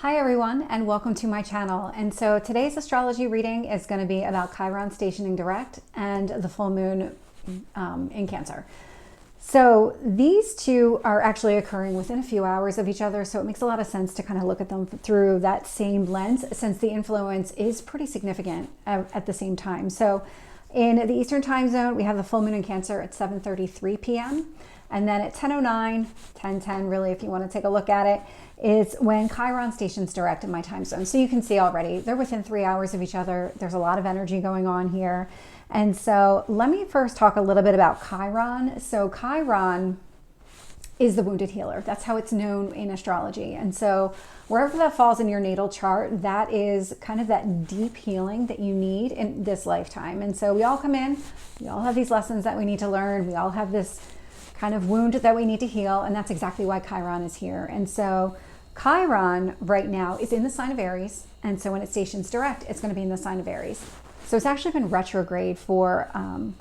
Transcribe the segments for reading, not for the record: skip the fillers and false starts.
Hi everyone, and welcome to my channel. And so today's astrology reading is going to be about Chiron stationing direct and the full moon in Cancer. So these two are actually occurring within a few hours of each other, so it makes a lot of sense to kind of look at them through that same lens, since the influence is pretty significant at the same time. So in the Eastern time zone, we have the full moon in Cancer at 7:33 p.m. And then at 10:09, 10:10 really, if you want to take a look at it, is when Chiron stations direct in my time zone. So you can see already, they're within 3 hours of each other. There's a lot of energy going on here. And so let me first talk a little bit about Chiron. So Chiron is the wounded healer. That's how it's known in astrology. And so wherever that falls in your natal chart, that is kind of that deep healing that you need in this lifetime. And so we all come in, we all have these lessons that we need to learn. We all have this kind of wound that we need to heal, and that's exactly why Chiron is here. And so Chiron right now is in the sign of Aries, and so when it stations direct, it's going to be in the sign of Aries. So it's actually been retrograde for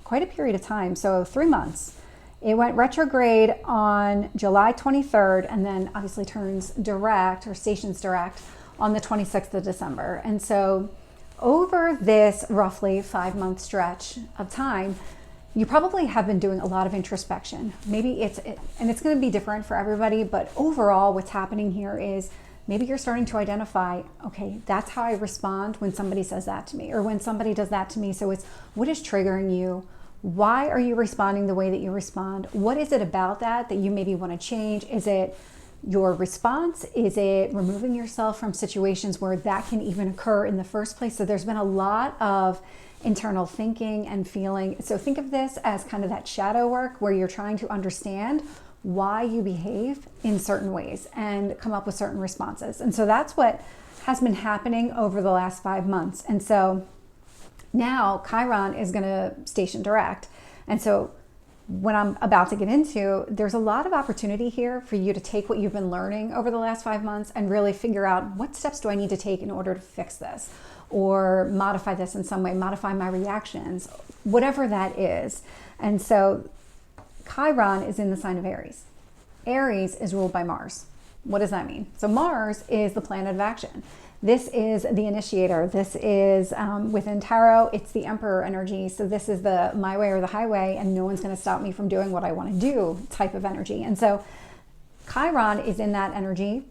quite a period of time, so 3 months. It went retrograde on July 23rd, and then obviously turns direct or stations direct on the 26th of December. And so over this roughly 5-month stretch of time, you probably have been doing a lot of introspection. Maybe it's going to be different for everybody, but overall what's happening here is maybe you're starting to identify, okay, that's how I respond when somebody says that to me, or when somebody does that to me. So it's, what is triggering you? Why are you responding the way that you respond? What is it about that you maybe want to change? Is it your response? Is it removing yourself from situations where that can even occur in the first place? So there's been a lot of internal thinking and feeling. So think of this as kind of that shadow work where you're trying to understand why you behave in certain ways and come up with certain responses. And so that's what has been happening over the last 5 months. And so now Chiron is going to station direct. And so what I'm about to get into, there's a lot of opportunity here for you to take what you've been learning over the last 5 months and really figure out, what steps do I need to take in order to fix this, or modify this in some way, modify my reactions, whatever that is. And so Chiron is in the sign of Aries. Aries is ruled by Mars. What does that mean? So Mars is the planet of action. This is the initiator. This is within tarot, it's the emperor energy. So this is the my way or the highway, and no one's going to stop me from doing what I want to do type of energy. And so Chiron is in that energy.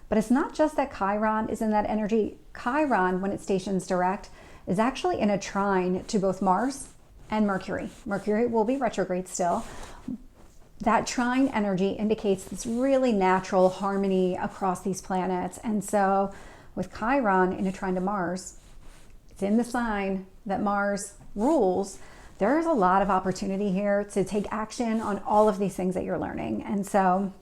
But it's not just that Chiron is in that energy. Chiron, when it stations direct, is actually in a trine to both Mars and Mercury. Mercury will be retrograde still. That trine energy indicates this really natural harmony across these planets. And so with Chiron in a trine to Mars, it's in the sign that Mars rules. There's a lot of opportunity here to take action on all of these things that you're learning. And so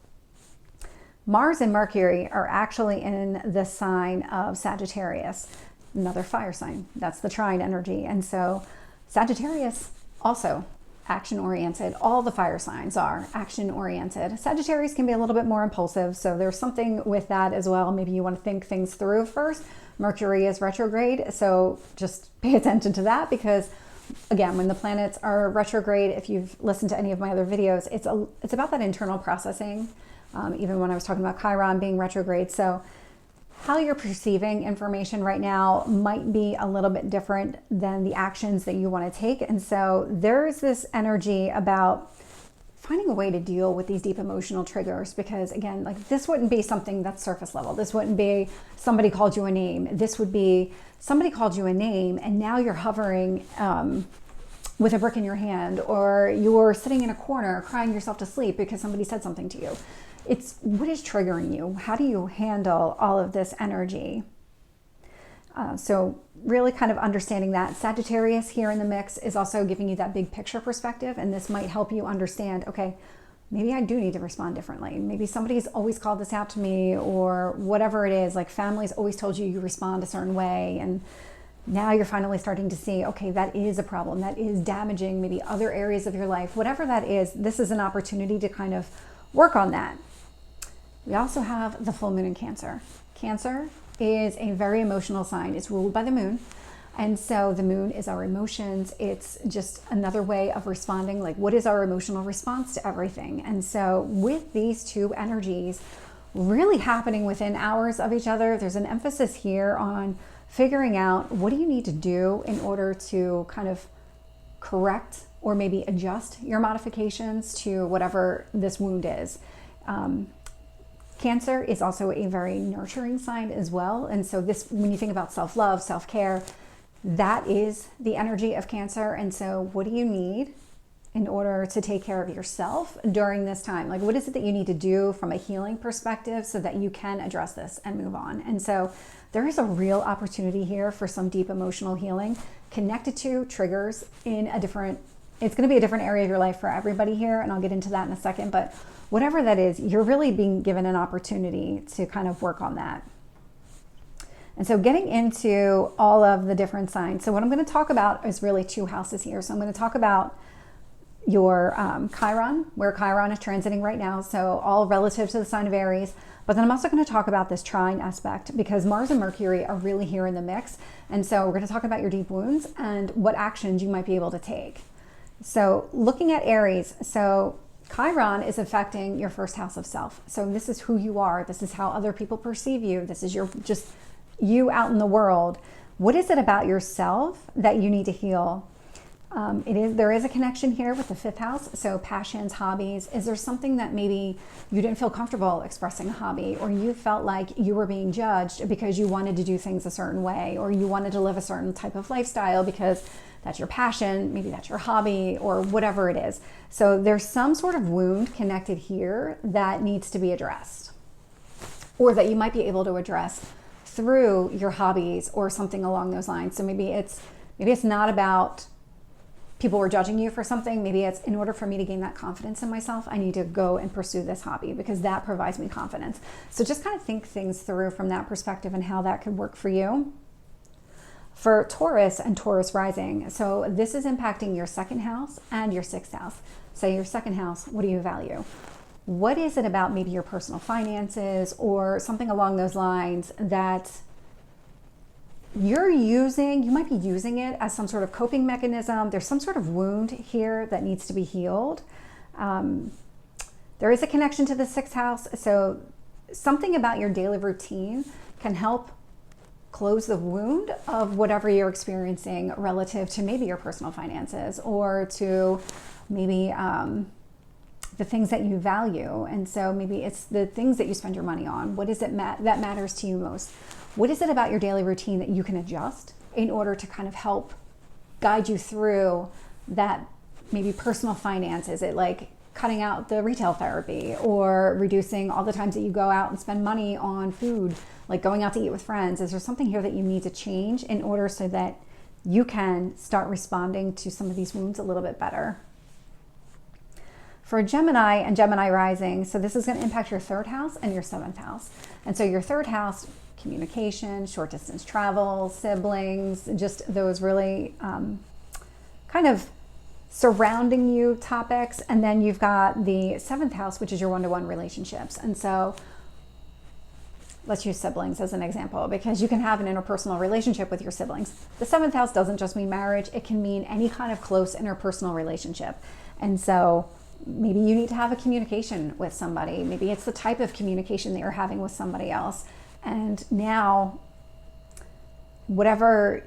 Mars and Mercury are actually in the sign of Sagittarius, another fire sign. That's the trine energy. And so Sagittarius also action-oriented. All the fire signs are action-oriented. Sagittarius can be a little bit more impulsive, so there's something with that as well. Maybe you want to think things through first. Mercury is retrograde, so just pay attention to that, because again, when the planets are retrograde, if you've listened to any of my other videos, it's about that internal processing. Even when I was talking about Chiron being retrograde. So how you're perceiving information right now might be a little bit different than the actions that you want to take. And so there's this energy about finding a way to deal with these deep emotional triggers, because again, like, this wouldn't be something that's surface level. This wouldn't be somebody called you a name. This would be somebody called you a name, and now you're hovering with a brick in your hand, or you're sitting in a corner crying yourself to sleep because somebody said something to you. It's what is triggering you? How do you handle all of this energy? So really kind of understanding that. Sagittarius here in the mix is also giving you that big picture perspective, and this might help you understand, okay, maybe I do need to respond differently. Maybe somebody's always called this out to me, or whatever it is, like family's always told you respond a certain way, and now you're finally starting to see, okay, that is a problem. That is damaging maybe other areas of your life. Whatever that is, this is an opportunity to kind of work on that. We also have the full moon in Cancer. Cancer is a very emotional sign. It's ruled by the moon. And so the moon is our emotions. It's just another way of responding. Like, what is our emotional response to everything? And so with these two energies, really happening within hours of each other. There's an emphasis here on figuring out what do you need to do in order to kind of correct or maybe adjust your modifications to whatever this wound is. Cancer is also a very nurturing sign as well. And so this, when you think about self-love, self-care, that is the energy of Cancer. And so what do you need in order to take care of yourself during this time? Like, what is it that you need to do from a healing perspective so that you can address this and move on? And so there is a real opportunity here for some deep emotional healing connected to triggers in a different, it's going to be a different area of your life for everybody here. And I'll get into that in a second, but whatever that is, you're really being given an opportunity to kind of work on that. And so getting into all of the different signs. So what I'm going to talk about is really two houses here. So I'm going to talk about your Chiron, where Chiron is transiting right now. So all relative to the sign of Aries. But then I'm also going to talk about this trine aspect because Mars and Mercury are really here in the mix. And so we're going to talk about your deep wounds and what actions you might be able to take. So looking at Aries, so Chiron is affecting your first house of self. So this is who you are. This is how other people perceive you. This is your just you out in the world. What is it about yourself that you need to heal? There is a connection here with the fifth house. So passions, hobbies. Is there something that maybe you didn't feel comfortable expressing a hobby, or you felt like you were being judged because you wanted to do things a certain way, or you wanted to live a certain type of lifestyle because that's your passion, maybe that's your hobby, or whatever it is. So there's some sort of wound connected here that needs to be addressed, or that you might be able to address through your hobbies or something along those lines. So maybe it's not about people were judging you for something. Maybe it's, in order for me to gain that confidence in myself, I need to go and pursue this hobby because that provides me confidence. So just kind of think things through from that perspective and how that could work for you. For Taurus and Taurus rising, so this is impacting your second house and your sixth house. So your second house, what do you value? What is it about maybe your personal finances or something along those lines that you're using? You might be using it as some sort of coping mechanism. There's some sort of wound here that needs to be healed. There is a connection to the sixth house. So something about your daily routine can help close the wound of whatever you're experiencing relative to maybe your personal finances or to maybe the things that you value. And so maybe it's the things that you spend your money on. What is it that matters to you most? What is it about your daily routine that you can adjust in order to kind of help guide you through that maybe personal finance? Is it like cutting out the retail therapy or reducing all the times that you go out and spend money on food, like going out to eat with friends? Is there something here that you need to change in order so that you can start responding to some of these wounds a little bit better? For Gemini and Gemini rising, so this is going to impact your third house and your seventh house. And so your third house, communication, short distance travel, siblings, just those really kind of surrounding you topics. And then you've got the seventh house, which is your one-to-one relationships. And so let's use siblings as an example, because you can have an interpersonal relationship with your siblings. The seventh house doesn't just mean marriage. It can mean any kind of close interpersonal relationship. And so maybe you need to have a communication with somebody. Maybe it's the type of communication that you're having with somebody else. And now whatever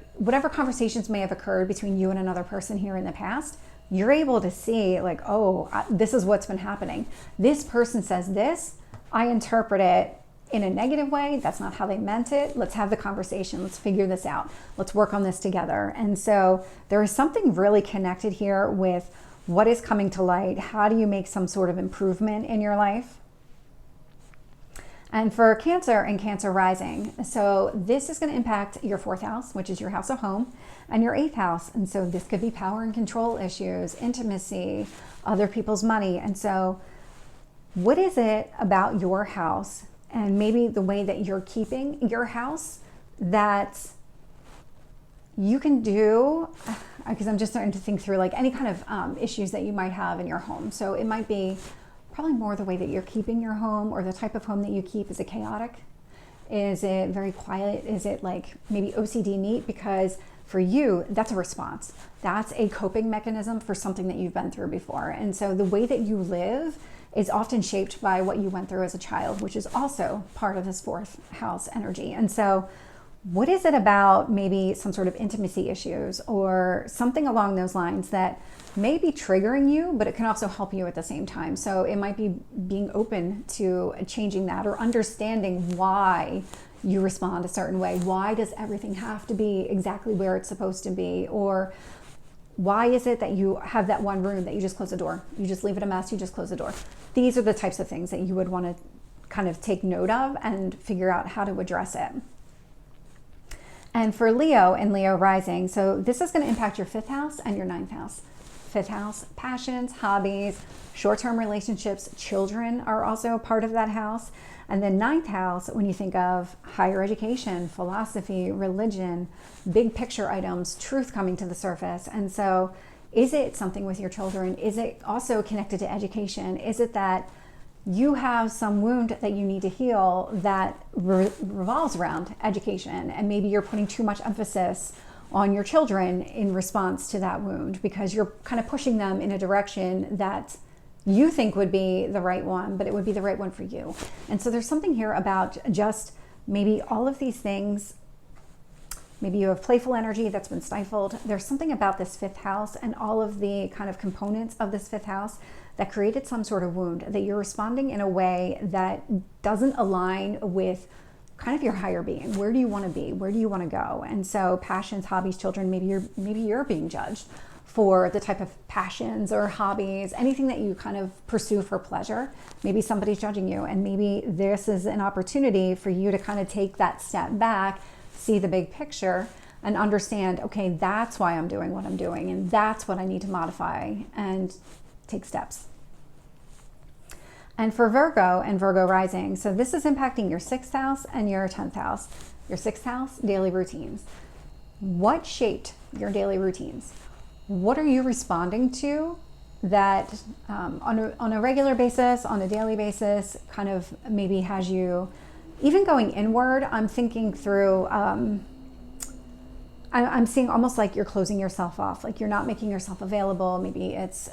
conversations may have occurred between you and another person here in the past, you're able to see like, oh, this is what's been happening. This person says this, I interpret it in a negative way. That's not how they meant it. Let's have the conversation. Let's figure this out. Let's work on this together. And so there is something really connected here with what is coming to light. How do you make some sort of improvement in your life? And for Cancer and Cancer rising, so this is going to impact your fourth house, which is your house of home, and your eighth house. And so this could be power and control issues, intimacy, other people's money. And so what is it about your house and maybe the way that you're keeping your house that you can do? Because I'm just starting to think through like any kind of issues that you might have in your home. So it might be probably more the way that you're keeping your home or the type of home that you keep. Is it chaotic? Is it very quiet? Is it like maybe OCD neat? Because for you, that's a response. That's a coping mechanism for something that you've been through before. And so the way that you live is often shaped by what you went through as a child, which is also part of this fourth house energy. And so what is it about maybe some sort of intimacy issues or something along those lines that may be triggering you, but it can also help you at the same time? So it might be being open to changing that, or understanding why you respond a certain way. Why does everything have to be exactly where it's supposed to be? Or why is it that you have that one room that you just close the door? You just leave it a mess, you just close the door. These are the types of things that you would want to kind of take note of and figure out how to address it. And for Leo and Leo rising, so this is going to impact your 5th house and your 9th house. 5th house, passions, hobbies, short-term relationships, children are also part of that house. And then 9th house, when you think of higher education, philosophy, religion, big picture items, truth coming to the surface. And so is it something with your children? Is it also connected to education? Is it that you have some wound that you need to heal that revolves around education, and maybe you're putting too much emphasis on your children in response to that wound because you're kind of pushing them in a direction that you think would be the right one, but it would be the right one for you. And so there's something here about just maybe all of these things. Maybe you have playful energy that's been stifled. There's something about this 5th house and all of the kind of components of this 5th house that created some sort of wound, that you're responding in a way that doesn't align with kind of your higher being. Where do you want to be? Where do you want to go? And so passions, hobbies, children, maybe you're being judged for the type of passions or hobbies, anything that you kind of pursue for pleasure. Maybe somebody's judging you, and maybe this is an opportunity for you to kind of take that step back, see the big picture, and understand, okay, that's why I'm doing what I'm doing, and that's what I need to modify and take steps. And for Virgo and Virgo rising, so this is impacting your 6th house and your 10th house. Your 6th house, daily routines. What shaped your daily routines? What are you responding to that on a regular basis, on a daily basis, kind of maybe has you even going inward? I'm thinking through, I'm seeing almost like you're closing yourself off, like you're not making yourself available. Maybe it's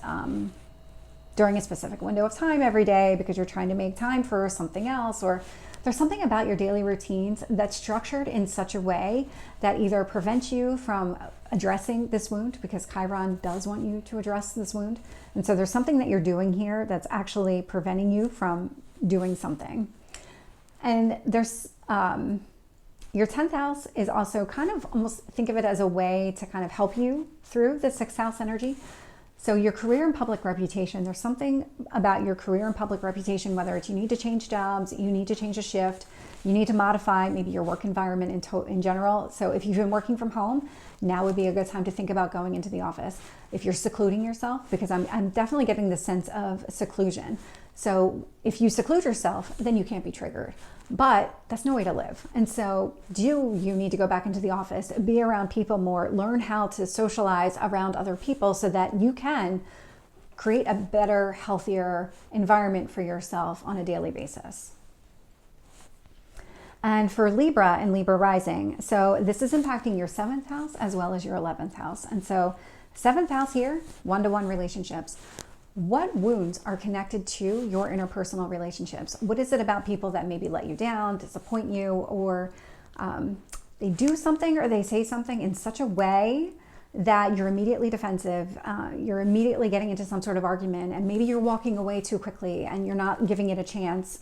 during a specific window of time every day because you're trying to make time for something else, or there's something about your daily routines that's structured in such a way that either prevents you from addressing this wound, because Chiron does want you to address this wound. And so there's something that you're doing here that's actually preventing you from doing something. And there's your 10th house is also kind of, almost think of it as a way to kind of help you through the 6th house energy. So your career and public reputation, there's something about your career and public reputation, whether it's you need to change jobs, you need to change a shift, you need to modify maybe your work environment in general. So if you've been working from home, now would be a good time to think about going into the office. If you're secluding yourself, because I'm definitely getting the sense of seclusion. So if you seclude yourself, then you can't be triggered. But that's no way to live. And so you need to go back into the office, be around people more, learn how to socialize around other people so that you can create a better, healthier environment for yourself on a daily basis. And for Libra and Libra rising, so this is impacting your 7th house as well as your 11th house. And so 7th house here, one-to-one relationships. What wounds are connected to your interpersonal relationships? What is it about people that maybe let you down, disappoint you, or they do something or they say something in such a way that you're immediately defensive, you're immediately getting into some sort of argument, and maybe you're walking away too quickly and you're not giving it a chance.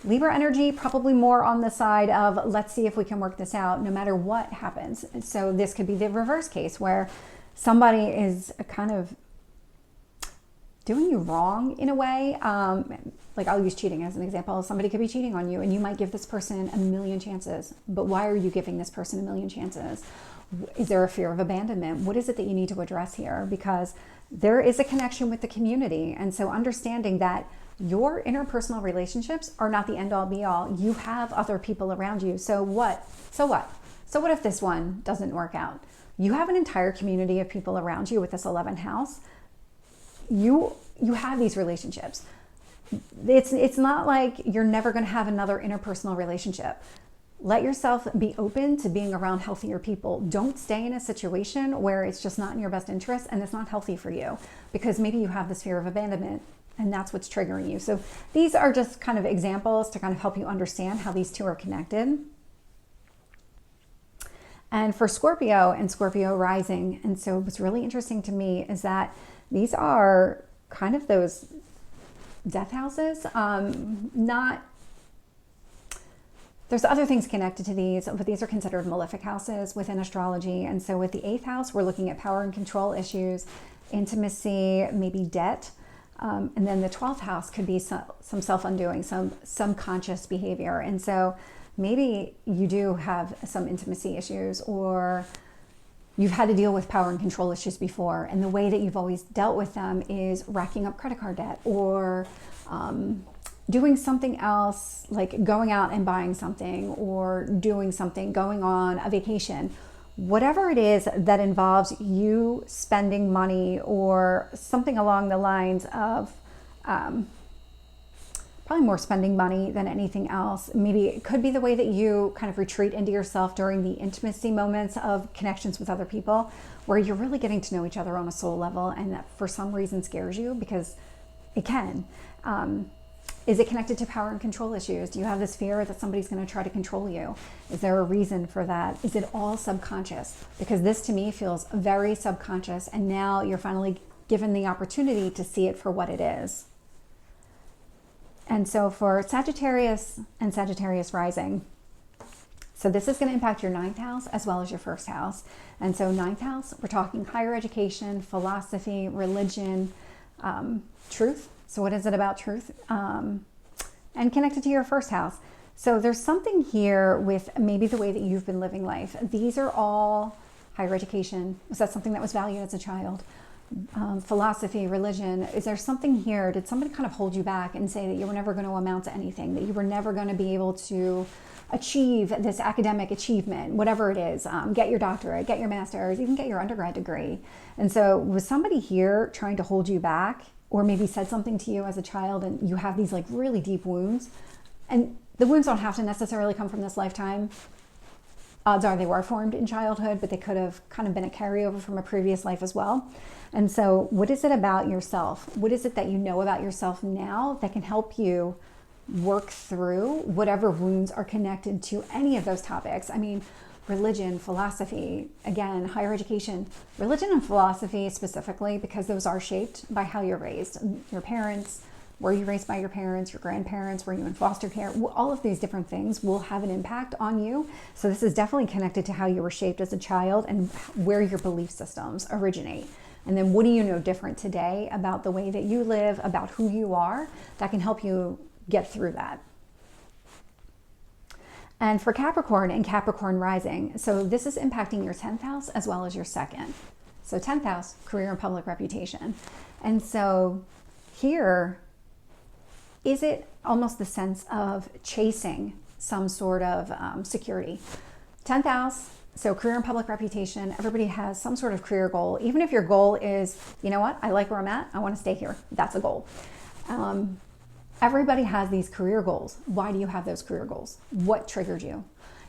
Libra energy, probably more on the side of let's see if we can work this out no matter what happens. So this could be the reverse case where somebody is kind of doing you wrong in a way. Like I'll use cheating as an example. Somebody could be cheating on you and you might give this person a million chances, but why are you giving this person a million chances? Is there a fear of abandonment? What is it that you need to address here? Because there is a connection with the community. And so understanding that your interpersonal relationships are not the end all be all. You have other people around you. So what? So what? So what if this one doesn't work out? You have an entire community of people around you with this 11th house. You have these relationships. It's not like you're never going to have another interpersonal relationship. Let yourself be open to being around healthier people. Don't stay in a situation where it's just not in your best interest and it's not healthy for you, because maybe you have this fear of abandonment. and that's what's triggering you. So these are just kind of examples to kind of help you understand how these two are connected. And for Scorpio and Scorpio rising, and so what's really interesting to me is that these are kind of those death houses. There's other things connected to these, but these are considered malefic houses within astrology. And so with the 8th house, we're looking at power and control issues, intimacy, maybe debt. And then the 12th house could be some self-undoing, some subconscious behavior. And so maybe you do have some intimacy issues, or you've had to deal with power and control issues before. And the way that you've always dealt with them is racking up credit card debt, or doing something else, like going out and buying something, or doing something, going on a vacation. Whatever it is that involves you spending money, or something along the lines of probably more spending money than anything else. Maybe it could be the way that you kind of retreat into yourself during the intimacy moments of connections with other people, where you're really getting to know each other on a soul level, and that for some reason scares you, because it can. Is it connected to power and control issues? Do you have this fear that somebody's going to try to control you? Is there a reason for that? Is it all subconscious? Because this to me feels very subconscious, and now you're finally given the opportunity to see it for what it is. And so for Sagittarius and Sagittarius rising, so this is going to impact your 9th house as well as your 1st house. And so 9th house, we're talking higher education, philosophy, religion, truth. So what is it about truth? And connected to your 1st house. So there's something here with maybe the way that you've been living life. These are all higher education. Was that something that was valued as a child? Philosophy, religion. Is there something here? Did somebody kind of hold you back and say that you were never going to amount to anything, that you were never going to be able to achieve this academic achievement, whatever it is? Get your doctorate, get your master's, even get your undergrad degree. And so was somebody here trying to hold you back, or maybe said something to you as a child, and you have these like really deep wounds? And the wounds don't have to necessarily come from this lifetime. Odds are they were formed in childhood, but they could have kind of been a carryover from a previous life as well. And so what is it about yourself? What is it that you know about yourself now that can help you work through whatever wounds are connected to any of those topics? I mean, religion, philosophy, again, higher education, religion and philosophy specifically, because those are shaped by how you're raised. Your parents, were you raised by your parents, your grandparents, were you in foster care? All of these different things will have an impact on you. So this is definitely connected to how you were shaped as a child and where your belief systems originate. And then what do you know different today about the way that you live, about who you are, that can help you get through that. And for Capricorn and Capricorn rising, so this is impacting your 10th house as well as your 2nd. So 10th house, career and public reputation. And so here, is it almost the sense of chasing some sort of security? 10th house, so career and public reputation, everybody has some sort of career goal. Even if your goal is, you know what, I like where I'm at, I want to stay here. That's a goal. Everybody has these career goals. Why do you have those career goals? What triggered you?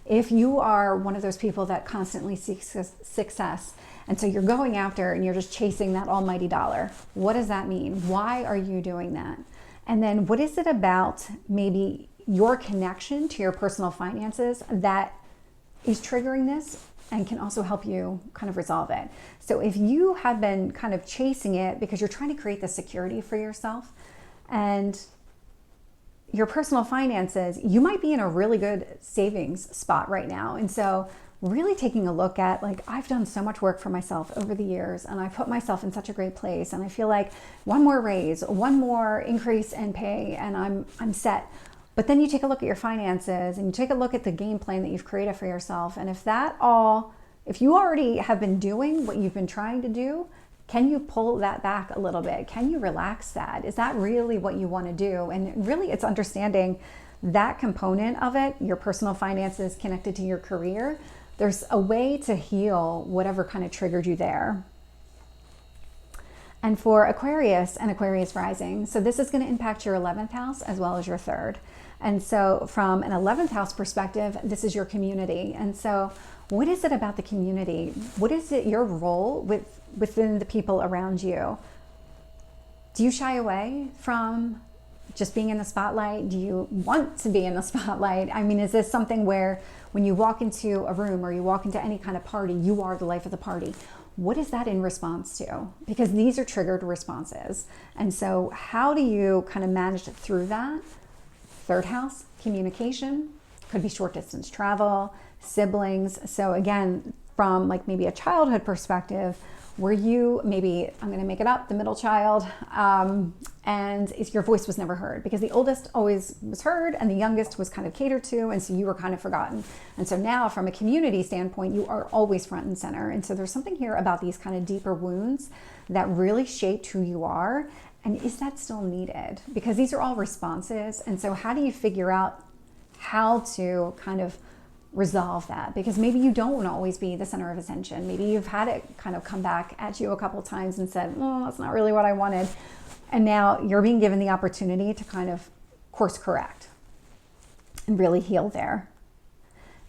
If you are one of those people that constantly seeks success, and so you're going after and you're just chasing that almighty dollar, what does that mean? Why are you doing that? And then what is it about maybe your connection to your personal finances that is triggering this and can also help you kind of resolve it? So if you have been kind of chasing it because you're trying to create the security for yourself, and your personal finances, you might be in a really good savings spot right now. And so really taking a look at, like, I've done so much work for myself over the years, and I put myself in such a great place, and I feel like one more raise, one more increase in pay, and I'm set. But then you take a look at your finances and you take a look at the game plan that you've created for yourself. And if you already have been doing what you've been trying to do, can you pull that back a little bit? Can you relax that? Is that really what you want to do? And really, it's understanding that component of it, your personal finances connected to your career. There's a way to heal whatever kind of triggered you there. And for Aquarius and Aquarius rising, so this is going to impact your 11th house as well as your 3rd. And so from an 11th house perspective, this is your community. And so what is it about the community? What is it your role within the people around you Do you shy away from just being in the spotlight? Do you want to be in the spotlight? I mean, is this something where when you walk into a room or you walk into any kind of party, you are the life of the party? What is that in response to? Because these are triggered responses. And so how do you kind of manage through that? Third house, communication, could be short distance travel, siblings. So again, from like maybe a childhood perspective, were you maybe, I'm going to make it up, the middle child, and your voice was never heard because the oldest always was heard and the youngest was kind of catered to, and so you were kind of forgotten. And so now from a community standpoint, you are always front and center. And so there's something here about these kind of deeper wounds that really shaped who you are. And is that still needed? Because these are all responses. And so how do you figure out how to kind of resolve that? Because maybe you don't want to always be the center of attention. Maybe you've had it kind of come back at you a couple times and said, oh, that's not really what I wanted. And now you're being given the opportunity to kind of course correct and really heal there.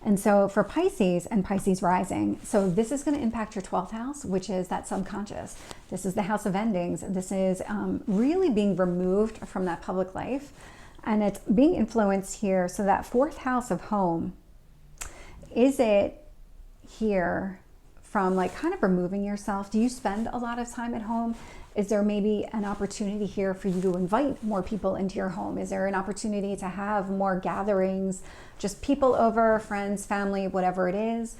And so for Pisces and Pisces rising, so this is going to impact your 12th house, which is that subconscious. This is the house of endings. This is really being removed from that public life. And it's being influenced here. So that 4th house of home, is it here from like kind of removing yourself? Do you spend a lot of time at home? Is there maybe an opportunity here for you to invite more people into your home? Is there an opportunity to have more gatherings, just people over, friends, family, whatever it is?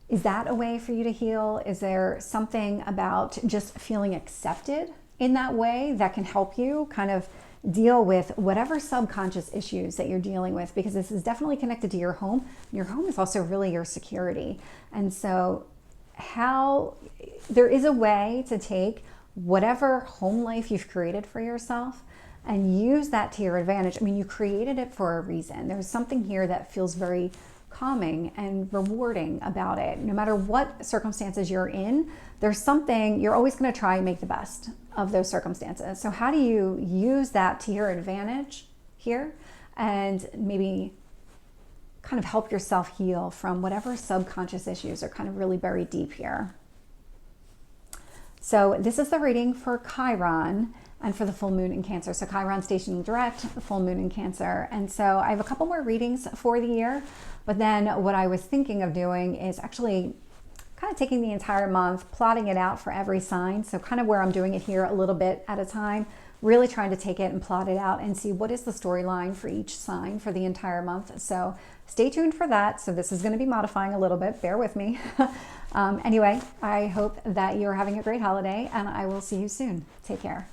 Is that a way for you to heal? Is there something about just feeling accepted in that way that can help you kind of deal with whatever subconscious issues that you're dealing with? Because this is definitely connected to your home. Your home is also really your security. And so there is a way to take whatever home life you've created for yourself and use that to your advantage. I mean, you created it for a reason. There's something here that feels very calming and rewarding about it. No matter what circumstances you're in, there's something, you're always going to try and make the best of those circumstances. So how do you use that to your advantage here and maybe kind of help yourself heal from whatever subconscious issues are kind of really buried deep here? So this is the reading for Chiron and for the full moon in Cancer. So Chiron stationing direct, the full moon in Cancer. And so I have a couple more readings for the year, but then what I was thinking of doing is actually kind of taking the entire month, plotting it out for every sign. So kind of where I'm doing it here a little bit at a time, really trying to take it and plot it out and see what is the storyline for each sign for the entire month. So stay tuned for that. So this is going to be modifying a little bit, bear with me. Anyway, I hope that you're having a great holiday and I will see you soon. Take care.